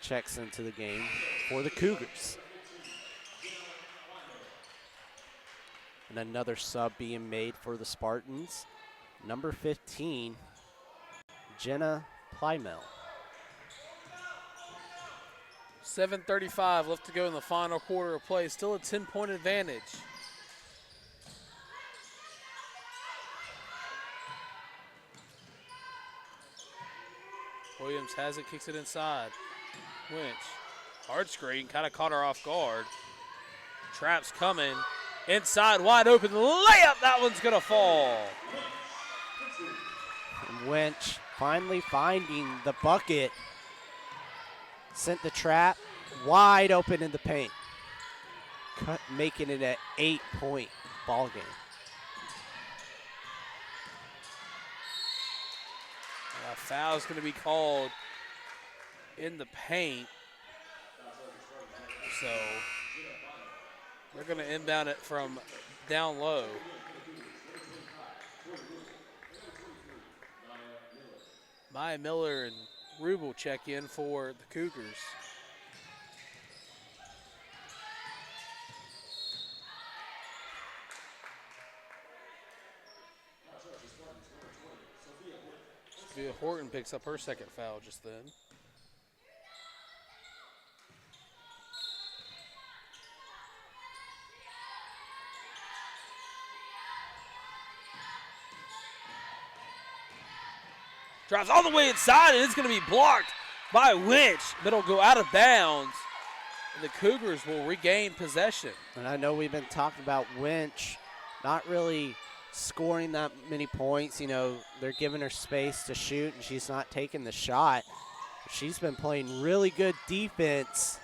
checks into the game for the Cougars. And another sub being made for the Spartans. Number 15, Jenna Plymel. 7:35 left to go in the final quarter of play. Still a 10-point advantage. Williams has it, kicks it inside. Winch, hard screen, kind of caught her off guard. Trap's coming, Inside, wide open layup. That one's going to fall. And Winch finally finding the bucket. Sent the trap wide open in the paint. Making it an 8-point ball game. A foul's going to be called in the paint. So they're going to inbound it from down low. Maya Miller and Rube will check in for the Cougars. Sophia Horton picks up her second foul just then. Drives all the way inside, and it's going to be blocked by Winch, but it'll go out of bounds, and the Cougars will regain possession. And I know we've been talking about Winch not really scoring that many points. You know, they're giving her space to shoot, and she's not taking the shot. She's been playing really good defense.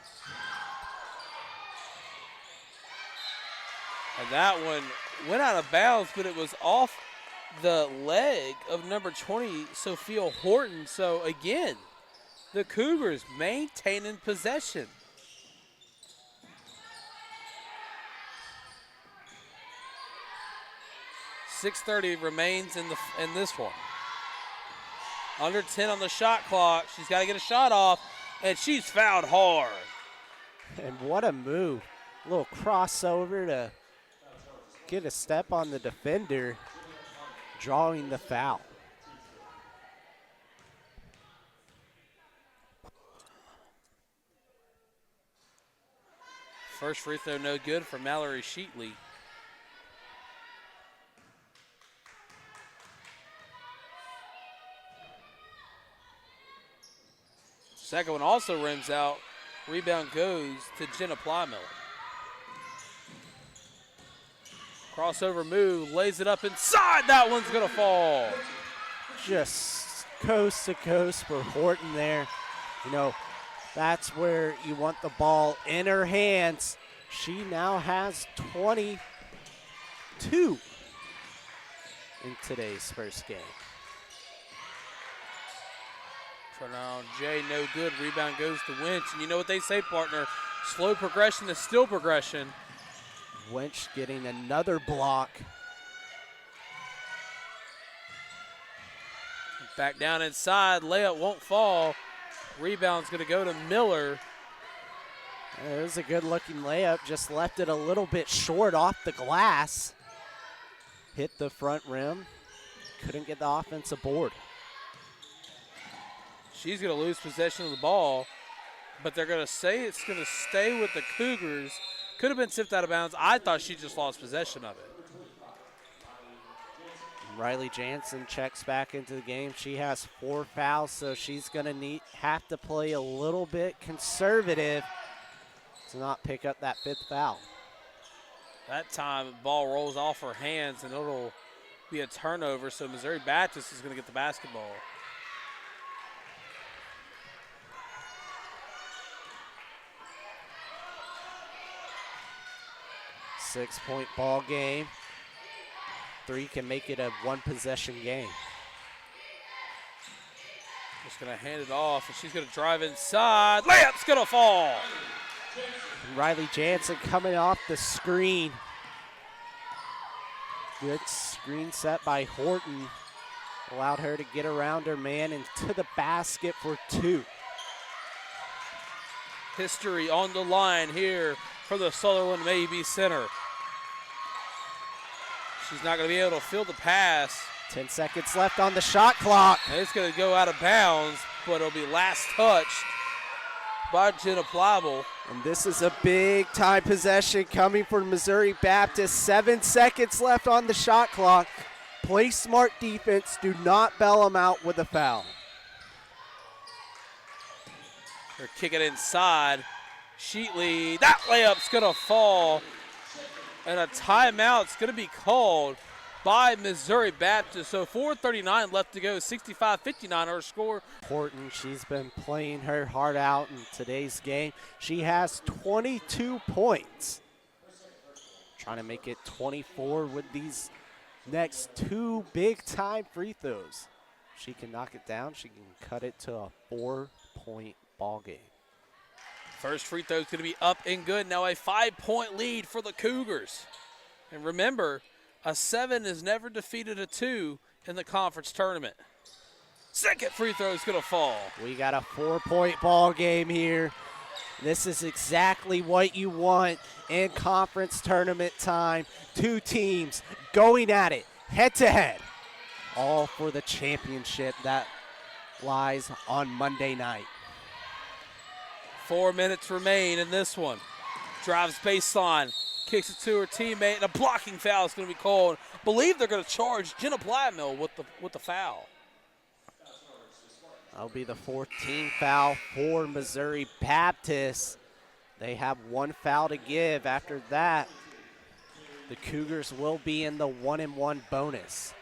And that one went out of bounds, but it was off the leg of number 20, Sophia Horton. So again, the Cougars maintaining possession. .630 remains in this one. Under 10 on the shot clock. She's got to get a shot off, and she's fouled hard. And what a move. A little crossover to get a step on the defender, drawing the foul. First free throw no good for Mallory Sheetley. Second one also rims out. Rebound goes to Jenna Plymiller. Crossover move, lays it up inside. That one's going to fall. Just coast to coast for Horton there. You know, that's where you want the ball in her hands. She now has 22 in today's first game. Now, Jay, no good. Rebound goes to Winch. And you know what they say, partner? Slow progression is still progression. Winch getting another block. Back down inside. Layup won't fall. Rebound's going to go to Miller. It was a good-looking layup. Just left it a little bit short off the glass. Hit the front rim. Couldn't get the offensive board. She's going to lose possession of the ball, but they're going to say it's going to stay with the Cougars. Could have been tipped out of bounds. I thought she just lost possession of it. Riley Jansen checks back into the game. She has 4 fouls, so she's going to have to play a little bit conservative to not pick up that 5th foul. That time, the ball rolls off her hands, and it'll be a turnover, so Missouri Baptist is going to get the basketball. Six-point ball game. 3 can make it a 1-possession game. Just going to hand it off, and she's going to drive inside. Layup's going to fall. Riley Jansen coming off the screen. Good screen set by Horton. Allowed her to get around her man and to the basket for 2. History on the line here for the Sutherland Maybe Center. She's not going to be able to fill the pass. 10 seconds left on the shot clock. And it's going to go out of bounds, but it'll be last touched by Jenna Plybel. And this is a big-time possession coming from Missouri Baptist. 7 seconds left on the shot clock. Play smart defense. Do not bail them out with a foul. They're kicking inside. Sheetley, that layup's going to fall. And a timeout's going to be called by Missouri Baptist. So 4:39 left to go, 65-59 our score. Horton, she's been playing her heart out in today's game. She has 22 points. Trying to make it 24 with these next two big-time free throws. She can knock it down. She can cut it to a 4-point ball game. First free throw is going to be up and good. Now a 5-point lead for the Cougars. And remember, a 7 has never defeated a 2 in the conference tournament. Second free throw is going to fall. We got a 4-point ball game here. This is exactly what you want in conference tournament time. Two teams going at it head-to-head, all for the championship that lies on Monday night. 4 minutes remain in this one. Drives baseline, kicks it to her teammate, and a blocking foul is going to be called. Believe they're going to charge Jenna Blattmill with the foul. That'll be the 14th foul for Missouri Baptist. They have one foul to give. After that, the Cougars will be in the 1-and-1 bonus.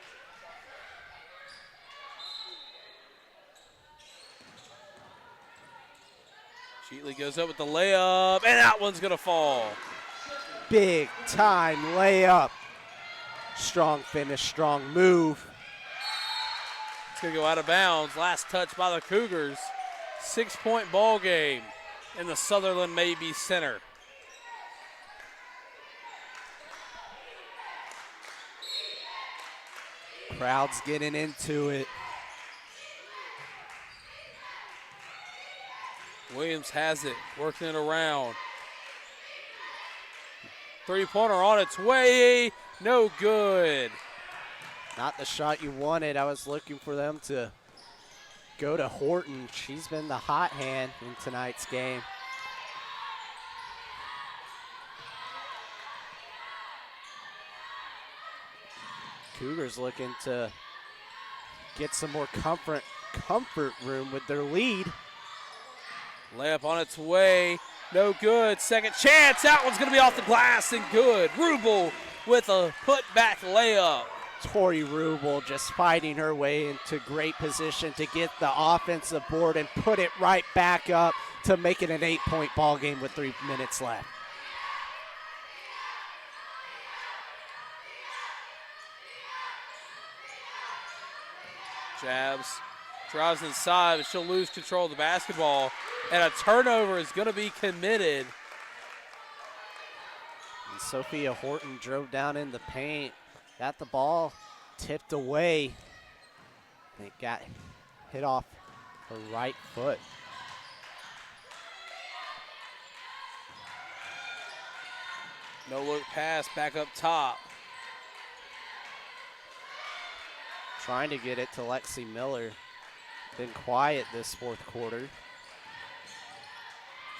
Sheatley goes up with the layup, and that one's going to fall. Big time layup. Strong finish, strong move. It's going to go out of bounds. Last touch by the Cougars. 6-point ball game in the Sutherland Mabee Center. Crowd's getting into it. Williams has it, working it around. Three-pointer on its way, no good. Not the shot you wanted. I was looking for them to go to Horton. She's been the hot hand in tonight's game. Cougars looking to get some more comfort room with their lead. Layup on its way, no good. Second chance, that one's going to be off the glass and good. Rubel with a putback layup. Tori Rubel just fighting her way into great position to get the offensive board and put it right back up to make it an 8-point ball game with 3 minutes left. Jabs, drives inside, but she'll lose control of the basketball, and a turnover is going to be committed. And Sophia Horton drove down in the paint, got the ball tipped away, and it got hit off her right foot. No look pass, back up top. Trying to get it to Lexi Miller. Been quiet this fourth quarter.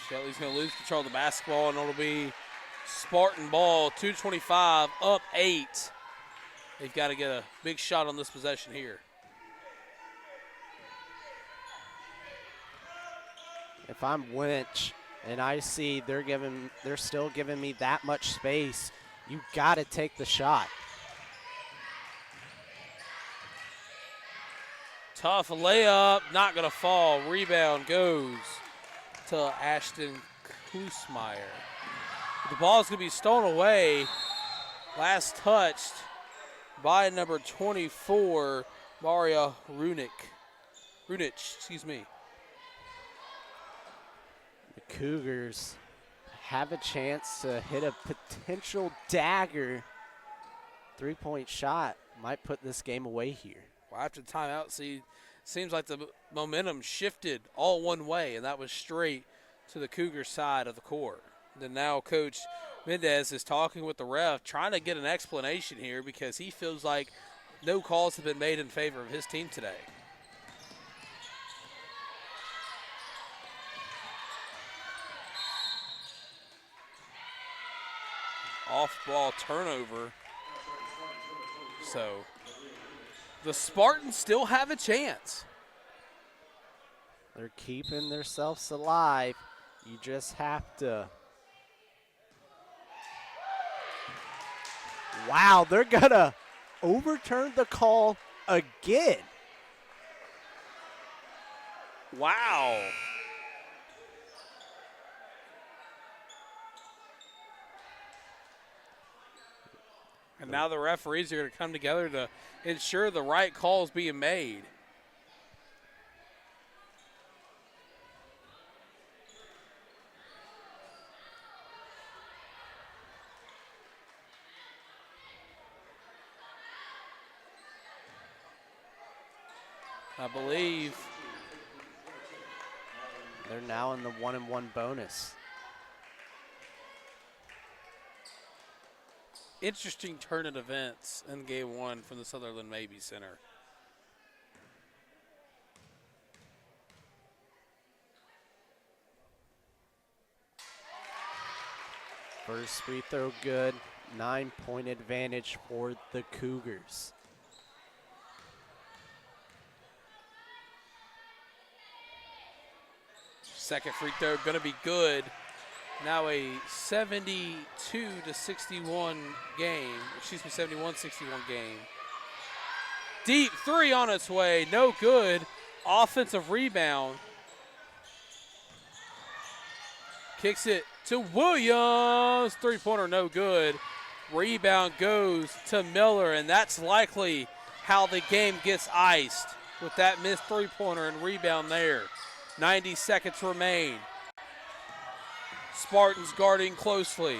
Shelly's going to lose control of the basketball, and it'll be Spartan ball, 2:25, up 8. They've got to get a big shot on this possession here. If I'm Winch and I see they're still giving me that much space, you got to take the shot. Tough layup, not going to fall. Rebound goes to Ashton Klusmeyer. The ball is going to be stolen away. Last touched by number 24, Maria Runich, excuse me. The Cougars have a chance to hit a potential dagger. 3-point shot might put this game away here. Well, after the timeout, seems like the momentum shifted all one way, and that was straight to the Cougar side of the court. Then now Coach Mendez is talking with the ref, trying to get an explanation here because he feels like no calls have been made in favor of his team today. Off-ball turnover. So the Spartans still have a chance. They're keeping themselves alive. You just have to Wow, they're going to overturn the call again. Wow. And now the referees are going to come together to ensure the right call is being made. I believe they're now in the 1-and-1 bonus. Interesting turn of events in game one from the Sutherland Mabee Center. First free throw good. 9-point advantage for the Cougars. Second free throw going to be good. Now a 72-61 game. Excuse me, 71-61 game. Deep three on its way. No good. Offensive rebound. Kicks it to Williams. Three-pointer no good. Rebound goes to Miller, and that's likely how the game gets iced with that missed three-pointer and rebound there. 90 seconds remain. Spartans guarding closely.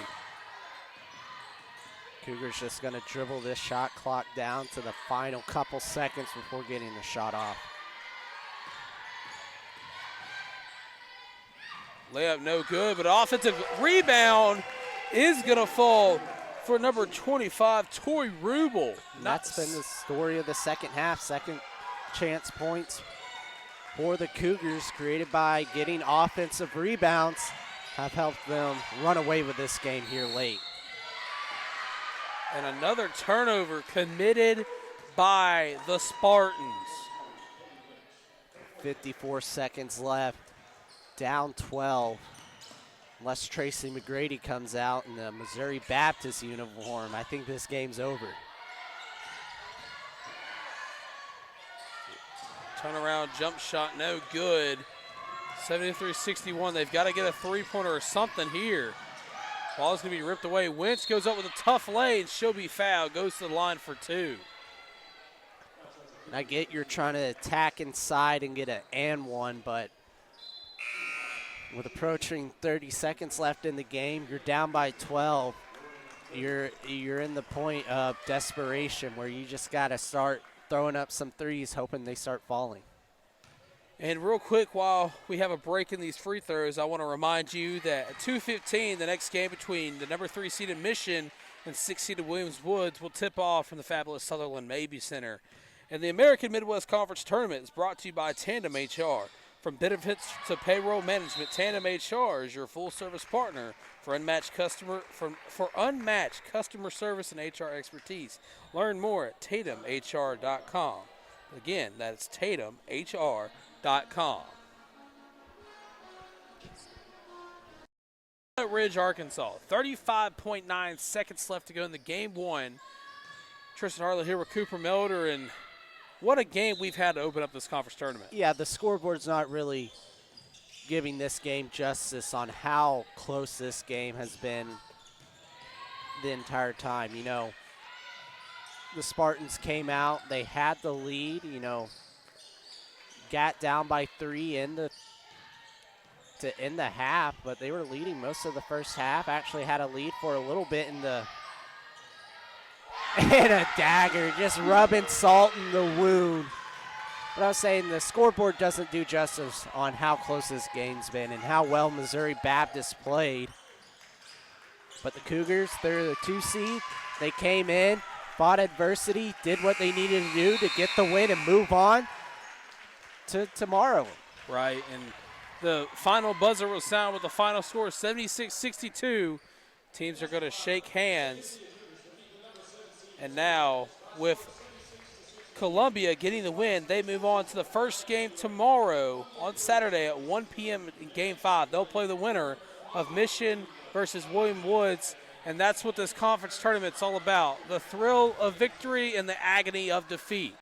Cougars just going to dribble this shot clock down to the final couple seconds before getting the shot off. Layup no good, but offensive rebound is going to fall for number 25, Tori Rubel. That's been the story of the second half. Second chance points for the Cougars, created by getting offensive rebounds, have helped them run away with this game here late. And another turnover committed by the Spartans. 54 seconds left, down 12. Unless Tracy McGrady comes out in the Missouri Baptist uniform, I think this game's over. Turnaround jump shot, no good. 73-61. They've got to get a three-pointer or something here. Ball's going to be ripped away. Wentz goes up with a tough lay, and she'll be fouled. Goes to the line for two. I get you're trying to attack inside and get an and one, but with approaching 30 seconds left in the game, you're down by 12. You're in the point of desperation where you just got to start throwing up some threes, hoping they start falling. And real quick, while we have a break in these free throws, I want to remind you that at 2:15, the next game between the number 3 seeded Mission and 6 seeded Williams Woods will tip off from the fabulous Sutherland Mabee Center. And the American Midwest Conference Tournament is brought to you by Tandem HR. From benefits to payroll management, Tandem HR is your full-service partner for unmatched customer service and HR expertise. Learn more at tatumhr.com. Again, that's tatumhr.com. Ridge, Arkansas. 35.9 seconds left to go in the game one. Tristan Harlow here with Cooper Melder, and what a game we've had to open up this conference tournament. Yeah, the scoreboard's not really giving this game justice on how close this game has been the entire time. You know, the Spartans came out, they had the lead, you know, got down by 3 to end the half, but they were leading most of the first half. Actually had a lead for a little bit in the and a dagger, just rubbing salt in the wound. But I was saying the scoreboard doesn't do justice on how close this game's been and how well Missouri Baptist played. But the Cougars, they're the 2 seed. They came in, fought adversity, did what they needed to do to get the win and move on to tomorrow. Right, and the final buzzer will sound with the final score, 76-62. Teams are going to shake hands. And now, with Columbia getting the win, they move on to the first game tomorrow on Saturday at 1 p.m. in Game 5. They'll play the winner of Mission versus William Woods And that's what this conference tournament's all about, the thrill of victory and the agony of defeat.